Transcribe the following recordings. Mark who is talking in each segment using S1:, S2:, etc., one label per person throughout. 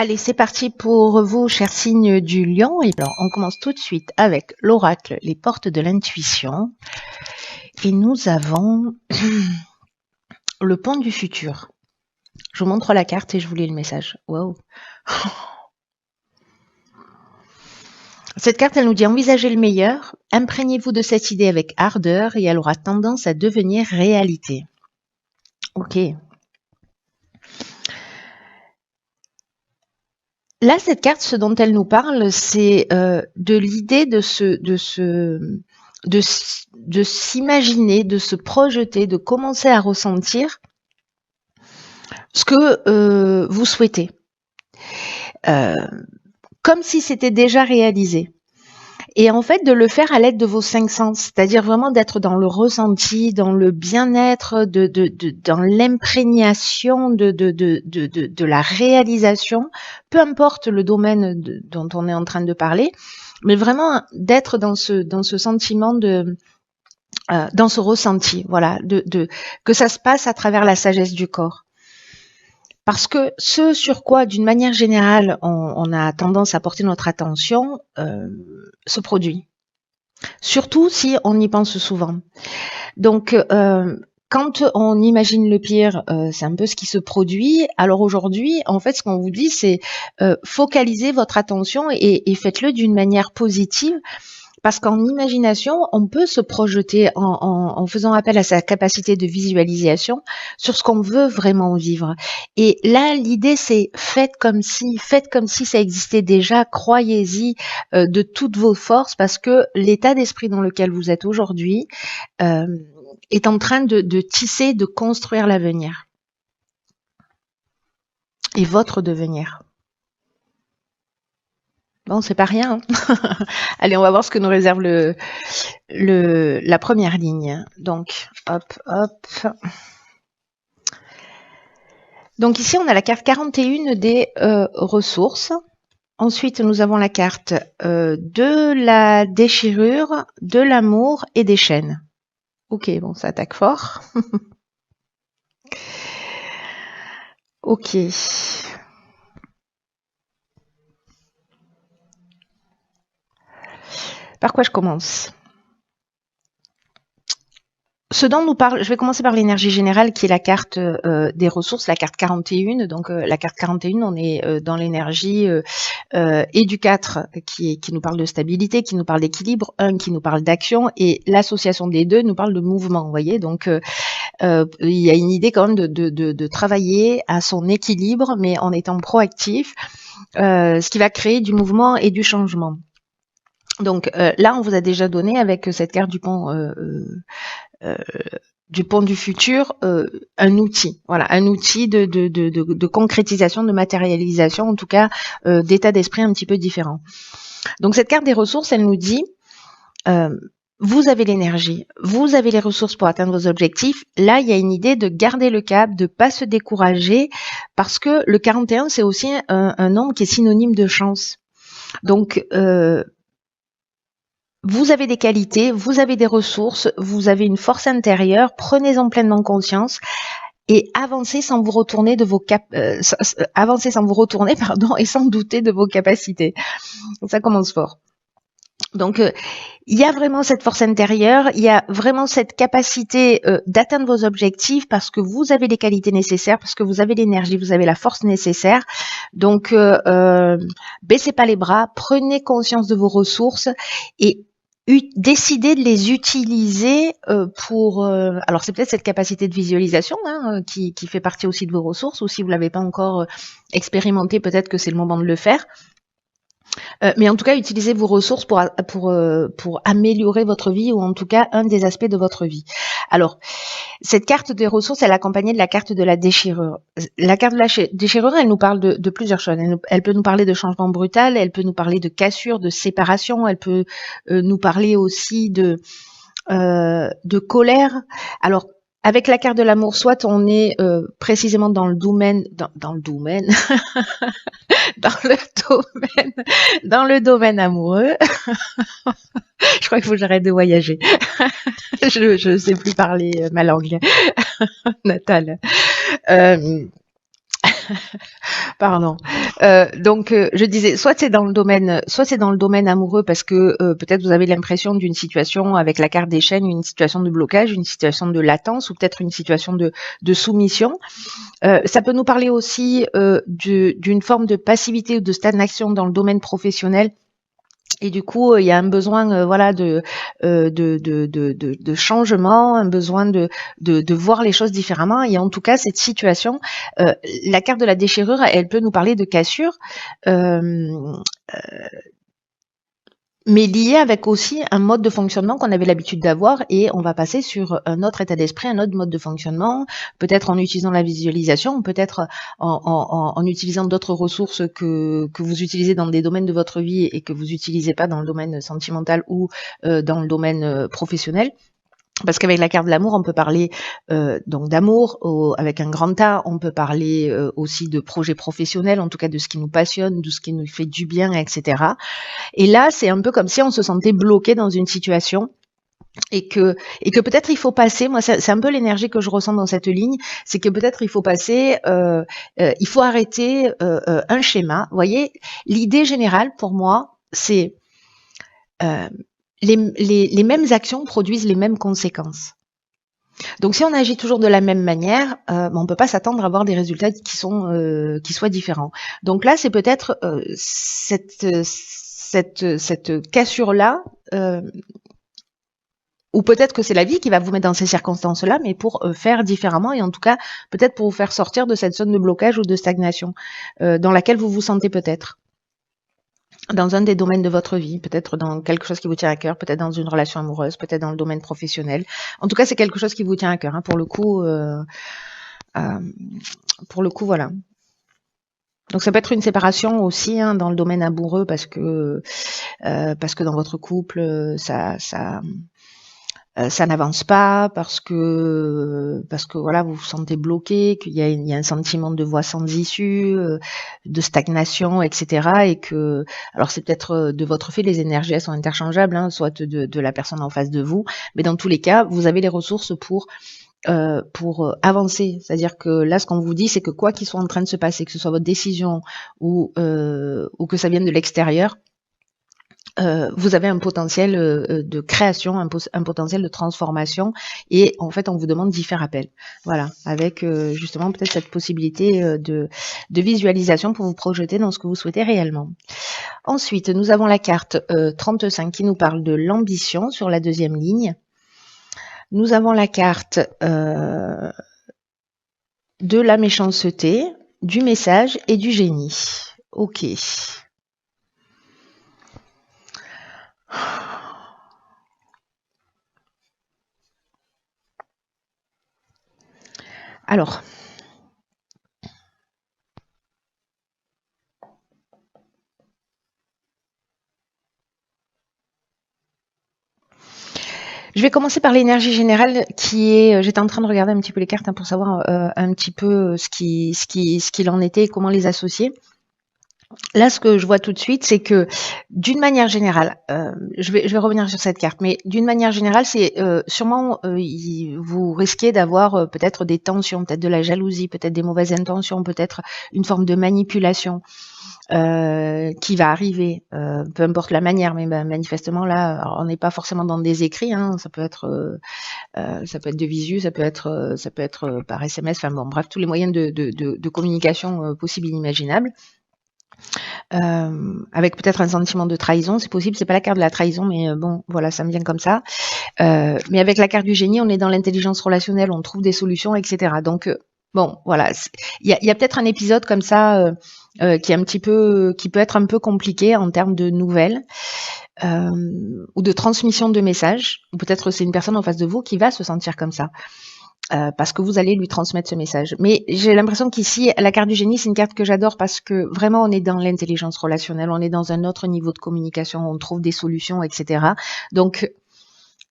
S1: Allez, c'est parti pour vous, chers signes du lion. Et alors, on commence tout de suite avec l'oracle, les portes de l'intuition. Et nous avons le pont du futur. Je vous montre la carte et je vous lis le message. Wow. Cette carte, elle nous dit envisagez le meilleur, imprégnez-vous de cette idée avec ardeur et elle aura tendance à devenir réalité. Ok. Là, cette carte, ce dont elle nous parle, c'est de l'idée de s'imaginer, de se projeter, de commencer à ressentir ce que vous souhaitez, comme si c'était déjà réalisé. Et en fait, de le faire à l'aide de vos 5 sens, c'est-à-dire vraiment d'être dans le ressenti, dans le bien-être, dans l'imprégnation de la réalisation, peu importe le domaine dont on est en train de parler, mais vraiment d'être dans ce sentiment dans ce ressenti, voilà, que ça se passe à travers la sagesse du corps. Parce que ce sur quoi, d'une manière générale, on a tendance à porter notre attention, se produit. Surtout si on y pense souvent. Donc, quand on imagine le pire, c'est un peu ce qui se produit. Alors aujourd'hui, en fait, ce qu'on vous dit, c'est focalisez votre attention et faites-le d'une manière positive. Parce qu'en imagination, on peut se projeter en faisant appel à sa capacité de visualisation sur ce qu'on veut vraiment vivre. Et là, l'idée, c'est faites comme si ça existait déjà, croyez-y de toutes vos forces, parce que l'état d'esprit dans lequel vous êtes aujourd'hui est en train de tisser, de construire l'avenir. Et votre devenir. Bon, c'est pas rien. Allez, on va voir ce que nous réserve la première ligne. Donc, hop, hop. Donc ici, on a la carte 41 des ressources. Ensuite, nous avons la carte de la déchirure, de l'amour et des chaînes. Ok, bon, ça attaque fort. Ok. Par quoi je commence ? Ce dont nous parle, je vais commencer par l'énergie générale qui est la carte des ressources, la carte 41. Donc la carte 41, on est dans l'énergie et du 4 qui nous parle de stabilité, qui nous parle d'équilibre, 1 qui nous parle d'action et l'association des deux nous parle de mouvement, vous voyez. Donc il y a une idée quand même de travailler à son équilibre mais en étant proactif, ce qui va créer du mouvement et du changement. Donc là, on vous a déjà donné avec cette carte du pont du futur, un outil, voilà, un outil de concrétisation, de matérialisation, en tout cas d'état d'esprit un petit peu différent. Donc cette carte des ressources, elle nous dit vous avez l'énergie, vous avez les ressources pour atteindre vos objectifs. Là, il y a une idée de garder le cap, de pas se décourager, parce que le 41, c'est aussi un nombre qui est synonyme de chance. Donc vous avez des qualités, vous avez des ressources, vous avez une force intérieure, prenez-en pleinement conscience et avancez sans vous retourner avancez sans vous retourner, et sans douter de vos capacités. Donc, ça commence fort. Donc il y a vraiment cette force intérieure, il y a vraiment cette capacité d'atteindre vos objectifs parce que vous avez les qualités nécessaires, parce que vous avez l'énergie, vous avez la force nécessaire. Donc baissez pas les bras, prenez conscience de vos ressources et décidez de les utiliser pour... alors c'est peut-être cette capacité de visualisation qui fait partie aussi de vos ressources, ou si vous ne l'avez pas encore expérimenté, peut-être que c'est le moment de le faire. Mais en tout cas, utilisez vos ressources pour améliorer votre vie, ou en tout cas un des aspects de votre vie. Alors, cette carte des ressources, elle est accompagnée de la carte de la déchirure. La carte de la déchirure, elle nous parle de plusieurs choses. Elle peut nous parler de changement brutal, elle peut nous parler de cassure, de séparation, elle peut nous parler aussi de colère. Alors, avec la carte de l'amour, soit on est précisément dans le domaine, dans le domaine amoureux. Je crois qu'il faut que j'arrête de voyager. Je sais plus parler ma langue natale. Pardon. Donc, je disais, soit c'est dans le domaine amoureux parce que peut-être vous avez l'impression d'une situation avec la carte des chaînes, une situation de blocage, une situation de latence ou peut-être une situation de soumission. Ça peut nous parler aussi d'une forme de passivité ou de stagnation dans le domaine professionnel. Et du coup, il y a un besoin, voilà, de changement, un besoin de voir les choses différemment. Et en tout cas, cette situation, euh, la carte de la déchirure, elle peut nous parler de cassure. Euh, mais lié avec aussi un mode de fonctionnement qu'on avait l'habitude d'avoir et on va passer sur un autre état d'esprit, un autre mode de fonctionnement, peut-être en utilisant la visualisation, peut-être en utilisant d'autres ressources que vous utilisez dans des domaines de votre vie et que vous n'utilisez pas dans le domaine sentimental ou dans le domaine professionnel. Parce qu'avec la carte de l'amour, on peut parler donc d'amour avec un grand A, on peut parler aussi de projets professionnels, en tout cas de ce qui nous passionne, de ce qui nous fait du bien, etc. Et là, c'est un peu comme si on se sentait bloqué dans une situation et que peut-être il faut passer. Moi, c'est un peu l'énergie que je ressens dans cette ligne, c'est que peut-être il faut passer, il faut arrêter un schéma. Vous voyez, l'idée générale pour moi, c'est les mêmes actions produisent les mêmes conséquences. Donc, si on agit toujours de la même manière, on peut pas s'attendre à avoir des résultats qui soient différents. Donc là, c'est peut-être cette cassure-là, ou peut-être que c'est la vie qui va vous mettre dans ces circonstances-là, mais pour faire différemment et en tout cas peut-être pour vous faire sortir de cette zone de blocage ou de stagnation dans laquelle vous vous sentez peut-être. Dans un des domaines de votre vie, peut-être dans quelque chose qui vous tient à cœur, peut-être dans une relation amoureuse, peut-être dans le domaine professionnel. En tout cas, c'est quelque chose qui vous tient à cœur. Hein, pour le coup, voilà. Donc ça peut être une séparation aussi hein, dans le domaine amoureux parce que dans votre couple, ça n'avance pas parce que voilà vous vous sentez bloqué, qu'il y a un sentiment de voie sans issue, de stagnation, etc. Et que alors c'est peut-être de votre fait, les énergies elles sont interchangeables, hein, soit de la personne en face de vous, mais dans tous les cas vous avez les ressources pour avancer. C'est-à-dire que là, ce qu'on vous dit, c'est que quoi qu'il soit en train de se passer, que ce soit votre décision ou que ça vienne de l'extérieur, vous avez un potentiel de création, un potentiel de transformation, et en fait, on vous demande d'y faire appel. Voilà, avec justement peut-être cette possibilité de visualisation pour vous projeter dans ce que vous souhaitez réellement. Ensuite, nous avons la carte 35 qui nous parle de l'ambition sur la deuxième ligne. Nous avons la carte de la méchanceté, du message et du génie. Ok. Alors, je vais commencer par l'énergie générale qui est. J'étais en train de regarder un petit peu les cartes hein, pour savoir un petit peu ce qu'il en était et comment les associer. Là, ce que je vois tout de suite, c'est que d'une manière générale, je vais revenir sur cette carte, mais d'une manière générale, c'est sûrement vous risquez d'avoir peut-être des tensions, peut-être de la jalousie, peut-être des mauvaises intentions, peut-être une forme de manipulation. Qui va arriver, peu importe la manière, mais manifestement là, on n'est pas forcément dans des écrits, hein, ça peut être de visu, ça peut être par SMS, enfin bon, bref, tous les moyens de communication possibles et inimaginables. Avec peut-être un sentiment de trahison, c'est possible, c'est pas la carte de la trahison, mais bon, voilà, ça me vient comme ça. Mais avec la carte du génie, on est dans l'intelligence relationnelle, on trouve des solutions, etc. Donc bon, voilà, il y a peut-être un épisode comme ça qui peut être un peu compliqué en termes de nouvelles ou de transmission de messages. Ou peut-être c'est une personne en face de vous qui va se sentir comme ça. Parce que vous allez lui transmettre ce message. Mais j'ai l'impression qu'ici, la carte du génie, c'est une carte que j'adore parce que vraiment, on est dans l'intelligence relationnelle, on est dans un autre niveau de communication, on trouve des solutions, etc. Donc,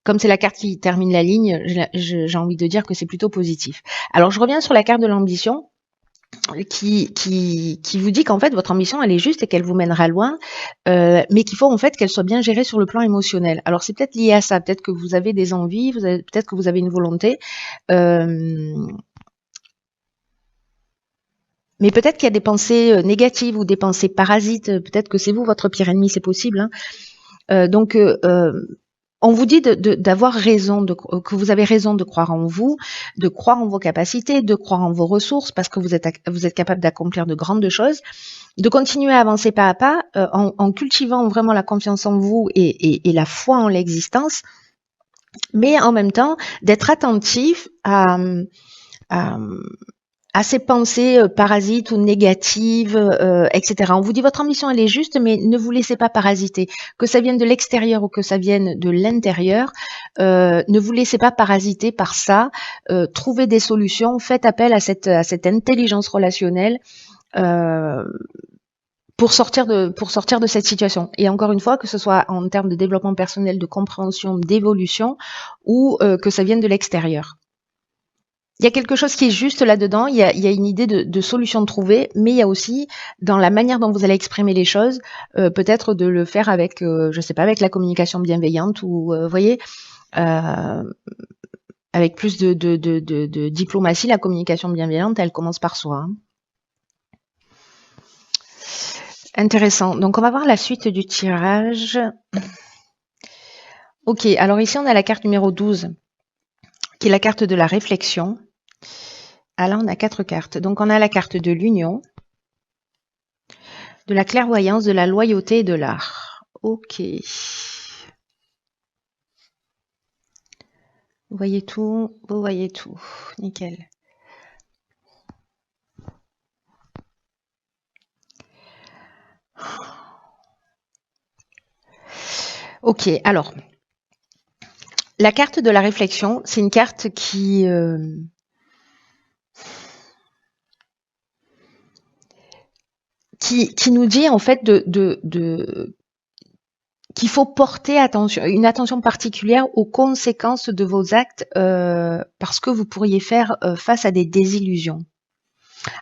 S1: comme c'est la carte qui termine la ligne, j'ai envie de dire que c'est plutôt positif. Alors, je reviens sur la carte de l'ambition. Qui vous dit qu'en fait votre ambition elle est juste et qu'elle vous mènera loin, mais qu'il faut en fait qu'elle soit bien gérée sur le plan émotionnel. Alors c'est peut-être lié à ça, peut-être que vous avez des envies, peut-être que vous avez une volonté, Mais peut-être qu'il y a des pensées négatives ou des pensées parasites. Peut-être que c'est vous votre pire ennemi, c'est possible. Hein. Donc, on vous dit d'avoir raison, que vous avez raison de croire en vous, de croire en vos capacités, de croire en vos ressources, parce que vous êtes capable d'accomplir de grandes choses, de continuer à avancer pas à pas, en cultivant vraiment la confiance en vous et la foi en l'existence, mais en même temps d'être attentif à ces pensées parasites ou négatives, etc. On vous dit votre ambition elle est juste, mais ne vous laissez pas parasiter. Que ça vienne de l'extérieur ou que ça vienne de l'intérieur, ne vous laissez pas parasiter par ça. Trouvez des solutions, faites appel à cette intelligence relationnelle pour sortir de cette situation. Et encore une fois, que ce soit en termes de développement personnel, de compréhension, d'évolution, ou que ça vienne de l'extérieur. Il y a quelque chose qui est juste là-dedans, il y a une idée de solution de trouver, mais il y a aussi, dans la manière dont vous allez exprimer les choses, peut-être de le faire avec, je sais pas, avec la communication bienveillante, ou, voyez, avec plus de diplomatie, la communication bienveillante, elle commence par soi. Hein. Intéressant. Donc, on va voir la suite du tirage. Ok, alors ici, on a la carte numéro 12, qui est la carte de la réflexion. Ah là, on a 4 cartes. Donc, on a la carte de l'union, de la clairvoyance, de la loyauté et de l'art. Ok. Vous voyez tout, vous voyez tout. Nickel. Ok, alors, la carte de la réflexion, c'est une carte qui nous dit en fait qu'il faut porter une attention particulière aux conséquences de vos actes parce que vous pourriez faire face à des désillusions.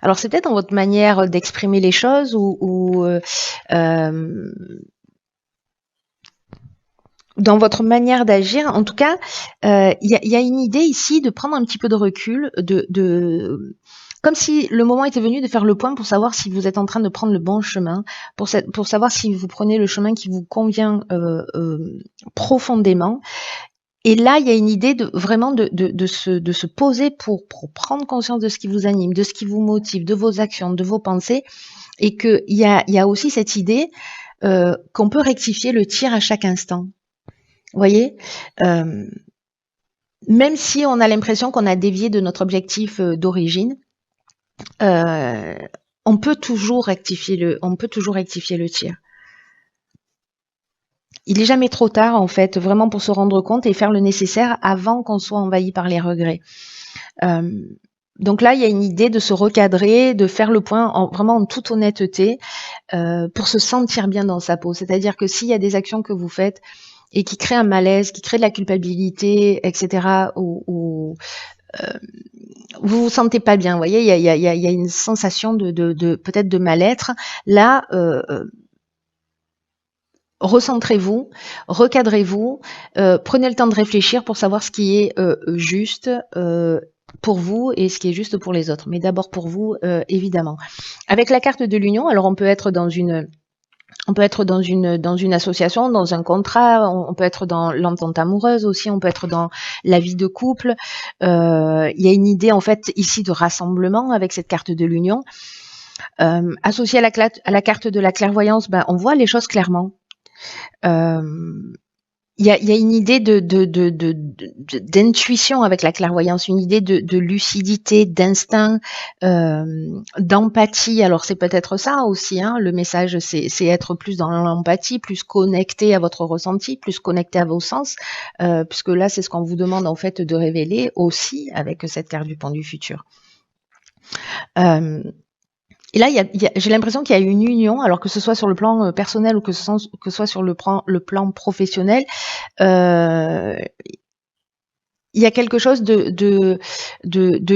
S1: Alors c'est peut-être dans votre manière d'exprimer les choses ou dans votre manière d'agir. En tout cas, il y a une idée ici de prendre un petit peu de recul, comme si le moment était venu de faire le point pour savoir si vous êtes en train de prendre le bon chemin, pour savoir si vous prenez le chemin qui vous convient profondément. Et là, il y a une idée vraiment de se poser pour prendre conscience de ce qui vous anime, de ce qui vous motive, de vos actions, de vos pensées, et qu'il y a aussi cette idée qu'on peut rectifier le tir à chaque instant. Vous voyez, même si on a l'impression qu'on a dévié de notre objectif d'origine, on peut toujours rectifier le tir. Il n'est jamais trop tard, en fait, vraiment pour se rendre compte et faire le nécessaire avant qu'on soit envahi par les regrets. Donc là, il y a une idée de se recadrer, de faire le point vraiment en toute honnêteté pour se sentir bien dans sa peau. C'est-à-dire que s'il y a des actions que vous faites et qui créent un malaise, qui créent de la culpabilité, etc., ou vous vous sentez pas bien, vous voyez, il y a une sensation de peut-être de mal-être. Là, recentrez-vous, recadrez-vous, prenez le temps de réfléchir pour savoir ce qui est juste pour vous et ce qui est juste pour les autres. Mais d'abord pour vous, évidemment. Avec la carte de l'union, alors on peut être dans une association, dans un contrat, on peut être dans l'entente amoureuse aussi, on peut être dans la vie de couple. Il y a une idée en fait ici de rassemblement avec cette carte de l'union. Associée à la carte de la clairvoyance, on voit les choses clairement. Il y a une idée d'intuition avec la clairvoyance, une idée de lucidité, d'instinct, d'empathie. Alors c'est peut-être ça aussi, hein, le message, c'est être plus dans l'empathie, plus connecté à votre ressenti, plus connecté à vos sens, puisque là c'est ce qu'on vous demande en fait de révéler aussi avec cette carte du pont du futur. Et là, j'ai l'impression qu'il y a une union, alors que ce soit sur le plan personnel ou que ce soit sur le plan professionnel, il y a quelque chose de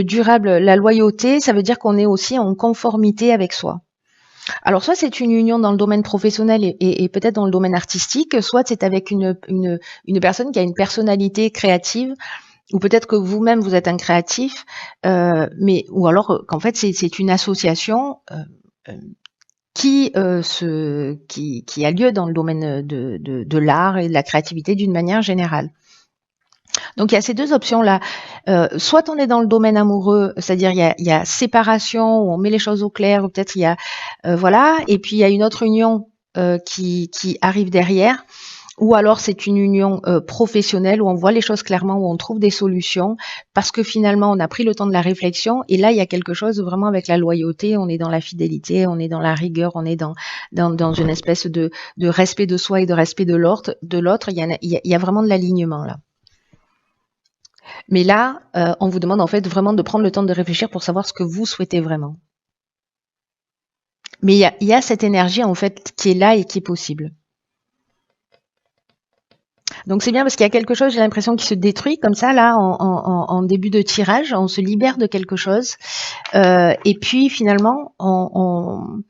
S1: durable. La loyauté, ça veut dire qu'on est aussi en conformité avec soi. Alors, soit c'est une union dans le domaine professionnel et peut-être dans le domaine artistique, soit c'est avec une personne qui a une personnalité créative ou peut-être que vous-même vous êtes un créatif, mais ou alors qu'en fait c'est une association qui a lieu dans le domaine de l'art et de la créativité d'une manière générale. Donc il y a ces deux options-là. Soit on est dans le domaine amoureux, c'est-à-dire il y a séparation, où on met les choses au clair, ou peut-être il y a voilà, et puis il y a une autre union qui arrive derrière. Ou alors c'est une union professionnelle où on voit les choses clairement, où on trouve des solutions, parce que finalement on a pris le temps de la réflexion. Et là il y a quelque chose vraiment avec la loyauté, on est dans la fidélité, on est dans la rigueur, on est dans une espèce de respect de soi et de respect de l'autre. Il y a vraiment de l'alignement là. Mais là, on vous demande en fait vraiment de prendre le temps de réfléchir pour savoir ce que vous souhaitez vraiment. Mais il y a cette énergie en fait qui est là et qui est possible. Donc c'est bien parce qu'il y a quelque chose, j'ai l'impression, qui se détruit comme ça là en début de tirage, on se libère de quelque chose et puis finalement on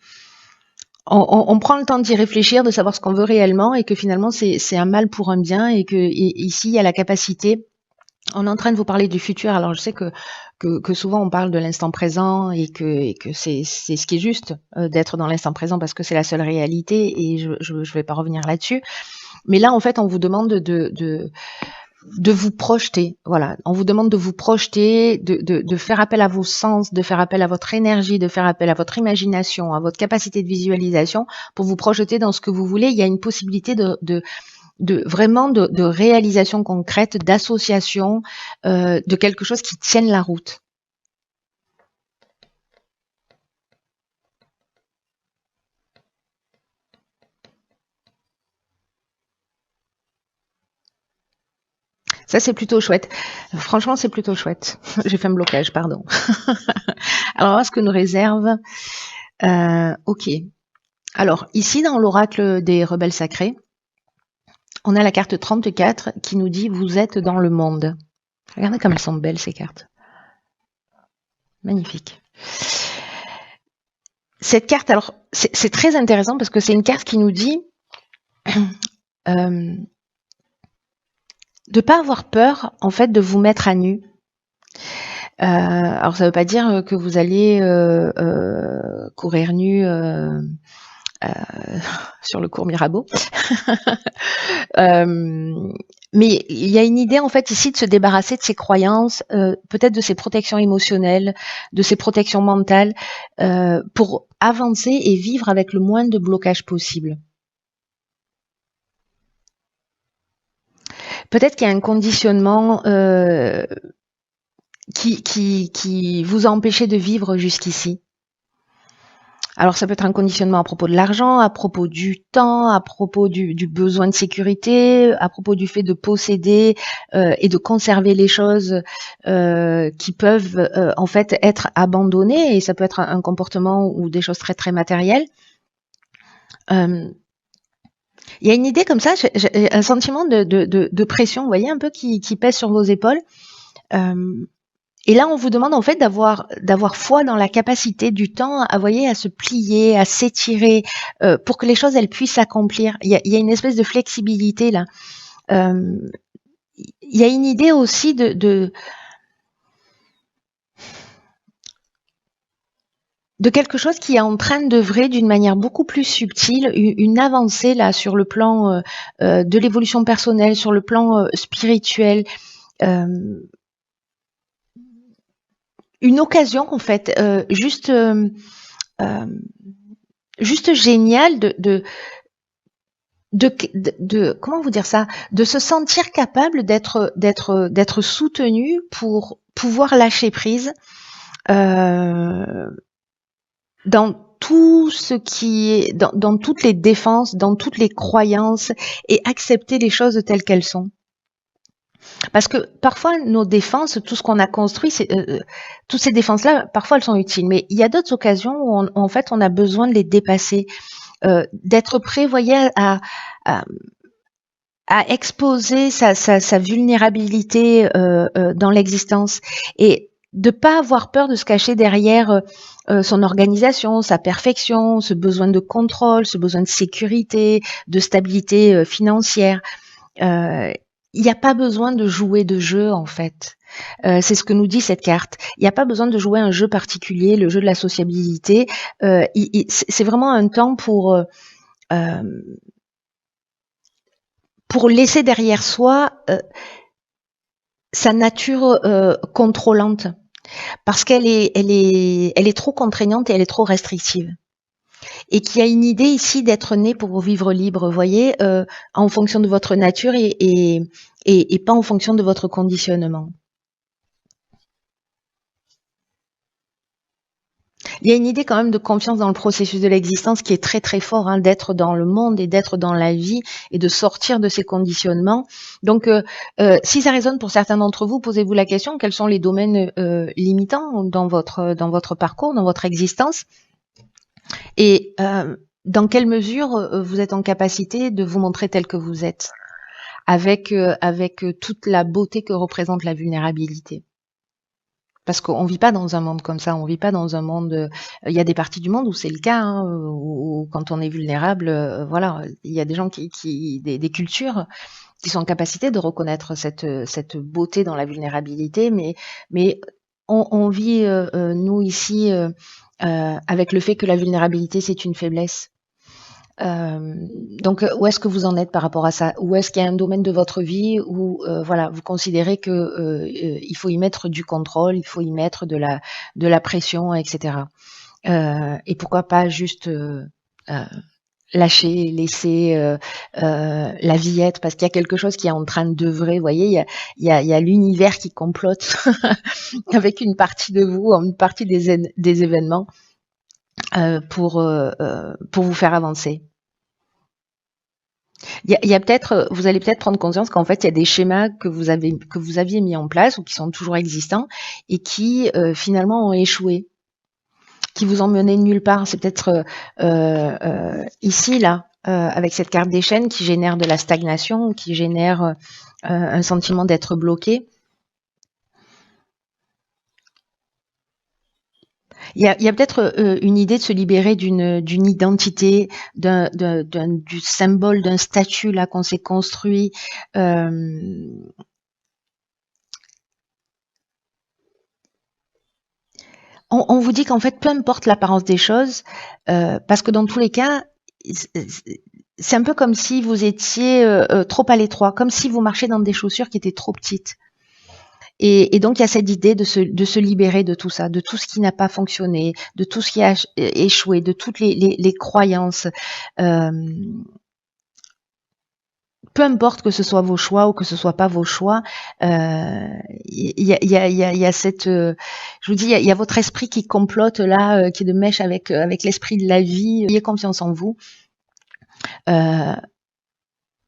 S1: prend le temps d'y réfléchir, de savoir ce qu'on veut réellement et que finalement c'est un mal pour un bien et que ici il y a la capacité. On est en train de vous parler du futur. Alors je sais que souvent on parle de l'instant présent et que c'est ce qui est juste d'être dans l'instant présent parce que c'est la seule réalité et je vais pas revenir là-dessus. Mais là, en fait, on vous demande de vous projeter. Voilà, on vous demande de vous projeter, de faire appel à vos sens, de faire appel à votre énergie, de faire appel à votre imagination, à votre capacité de visualisation pour vous projeter dans ce que vous voulez. Il y a une possibilité vraiment de réalisation concrète, d'association, de quelque chose qui tienne la route. Ça, c'est plutôt chouette. Franchement, c'est plutôt chouette. J'ai fait un blocage, pardon. Alors, ce que nous réserve... ok. Alors, ici, dans l'oracle des rebelles sacrés, on a la carte 34 qui nous dit « Vous êtes dans le monde ». Regardez comme elles sont belles, ces cartes. Magnifique. Cette carte, alors, c'est très intéressant parce que c'est une carte qui nous dit... de pas avoir peur en fait de vous mettre à nu. Alors ça veut pas dire que vous allez courir nu sur le cours Mirabeau. Mais il y a une idée en fait ici de se débarrasser de ses croyances, peut-être de ses protections émotionnelles, de ses protections mentales, pour avancer et vivre avec le moins de blocage possible. Peut-être qu'il y a un conditionnement qui vous a empêché de vivre jusqu'ici. Alors ça peut être un conditionnement à propos de l'argent, à propos du temps, à propos du besoin de sécurité, à propos du fait de posséder et de conserver les choses qui peuvent en fait être abandonnées, et ça peut être un comportement ou des choses très très matérielles. Il y a une idée comme ça, j'ai un sentiment de pression, vous voyez, un peu qui pèse sur vos épaules. Et là, on vous demande en fait d'avoir foi dans la capacité du temps, à se plier, à s'étirer, pour que les choses elles puissent s'accomplir. Il y a une espèce de flexibilité là. Il y a une idée aussi de quelque chose qui est en train d'œuvrer d'une manière beaucoup plus subtile, une avancée là sur le plan de l'évolution personnelle, sur le plan spirituel. Une occasion en fait juste géniale de comment vous dire ça, de se sentir capable d'être soutenu pour pouvoir lâcher prise dans tout ce qui est dans toutes les défenses, dans toutes les croyances, et accepter les choses telles qu'elles sont. Parce que parfois nos défenses, tout ce qu'on a construit, toutes ces défenses-là, parfois elles sont utiles, mais il y a d'autres occasions où en fait on a besoin de les dépasser, d'être prêt, voyez, à exposer sa vulnérabilité dans l'existence, et de pas avoir peur de se cacher derrière son organisation, sa perfection, ce besoin de contrôle, ce besoin de sécurité, de stabilité financière. il n'y a pas besoin de jouer de jeu en fait. C'est ce que nous dit cette carte. Il n'y a pas besoin de jouer un jeu particulier, le jeu de la sociabilité. C'est vraiment un temps pour laisser derrière soi sa nature contrôlante, parce elle est trop contraignante et elle est trop restrictive. Et qu'il y a une idée ici d'être né pour vivre libre, vous voyez, en fonction de votre nature et pas en fonction de votre conditionnement. Il y a une idée quand même de confiance dans le processus de l'existence qui est très très fort, hein, d'être dans le monde et d'être dans la vie et de sortir de ces conditionnements. Donc, si ça résonne pour certains d'entre vous, posez-vous la question, quels sont les domaines limitants dans votre parcours, dans votre existence, et dans quelle mesure vous êtes en capacité de vous montrer tel que vous êtes, avec toute la beauté que représente la vulnérabilité. Parce qu'on vit pas dans un monde comme ça, on vit pas dans un monde. Il y a des parties du monde où c'est le cas, hein, où quand on est vulnérable, voilà, il y a des gens des cultures qui sont en capacité de reconnaître cette beauté dans la vulnérabilité, mais on vit nous ici avec le fait que la vulnérabilité c'est une faiblesse. Donc, où est-ce que vous en êtes par rapport à ça? Ou est-ce qu'il y a un domaine de votre vie où, voilà, vous considérez que il faut y mettre du contrôle, il faut y mettre de la pression, etc. Et pourquoi pas juste lâcher, laisser la vie être, parce qu'il y a quelque chose qui est en train d'œuvrer. Vous voyez, il y a l'univers qui complote avec une partie de vous, une partie des événements pour vous faire avancer. Il y a peut-être, vous allez peut-être prendre conscience qu'en fait, il y a des schémas que vous aviez mis en place ou qui sont toujours existants et qui finalement ont échoué, qui vous ont mené nulle part. C'est peut-être ici, là, avec cette carte des chaînes qui génère de la stagnation, qui génère un sentiment d'être bloqué. Il y a peut-être une idée de se libérer d'une identité, du symbole, d'un statut là qu'on s'est construit. On vous dit qu'en fait, peu importe l'apparence des choses, parce que dans tous les cas, c'est un peu comme si vous étiez trop à l'étroit, comme si vous marchiez dans des chaussures qui étaient trop petites. Et donc, il y a cette idée de se libérer de tout ça, de tout ce qui n'a pas fonctionné, de tout ce qui a échoué, de toutes les croyances. Peu importe que ce soit vos choix ou que ce soit pas vos choix, il y a cette, je vous dis, il y a votre esprit qui complote là, qui est de mèche avec l'esprit de la vie. Ayez confiance en vous.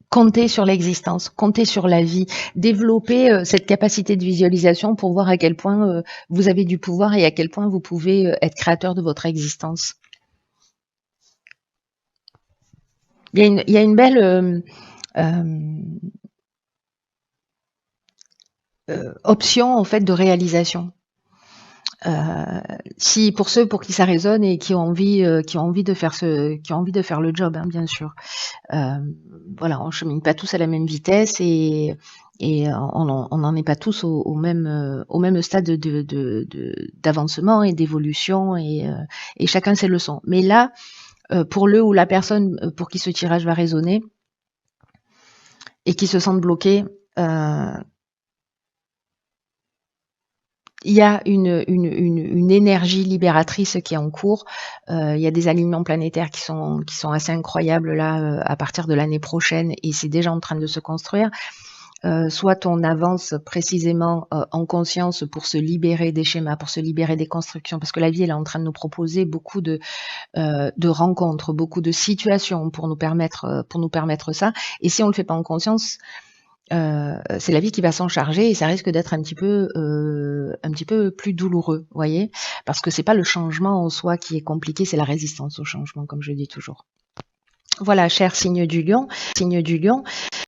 S1: Comptez sur l'existence, comptez sur la vie, développez cette capacité de visualisation pour voir à quel point vous avez du pouvoir et à quel point vous pouvez être créateur de votre existence. Il y a une belle option en fait de réalisation. Si pour ceux pour qui ça résonne et qui ont envie de faire le job, hein, bien sûr. Voilà, on chemine pas tous à la même vitesse et on n'en est pas tous au même stade d'avancement et d'évolution et chacun ses leçons. Mais là, pour le ou la personne pour qui ce tirage va résonner et qui se sentent bloqués, il y a une énergie libératrice qui est en cours. Il y a des alignements planétaires qui sont assez incroyables là à partir de l'année prochaine et c'est déjà en train de se construire. Soit on avance précisément en conscience pour se libérer des schémas, pour se libérer des constructions, parce que la vie elle est en train de nous proposer beaucoup de rencontres, beaucoup de situations pour nous permettre ça. Et si on le fait pas en conscience, c'est la vie qui va s'en charger et ça risque d'être un petit peu plus douloureux, voyez, parce que c'est pas le changement en soi qui est compliqué, c'est la résistance au changement, comme je dis toujours. Voilà, cher signe du lion,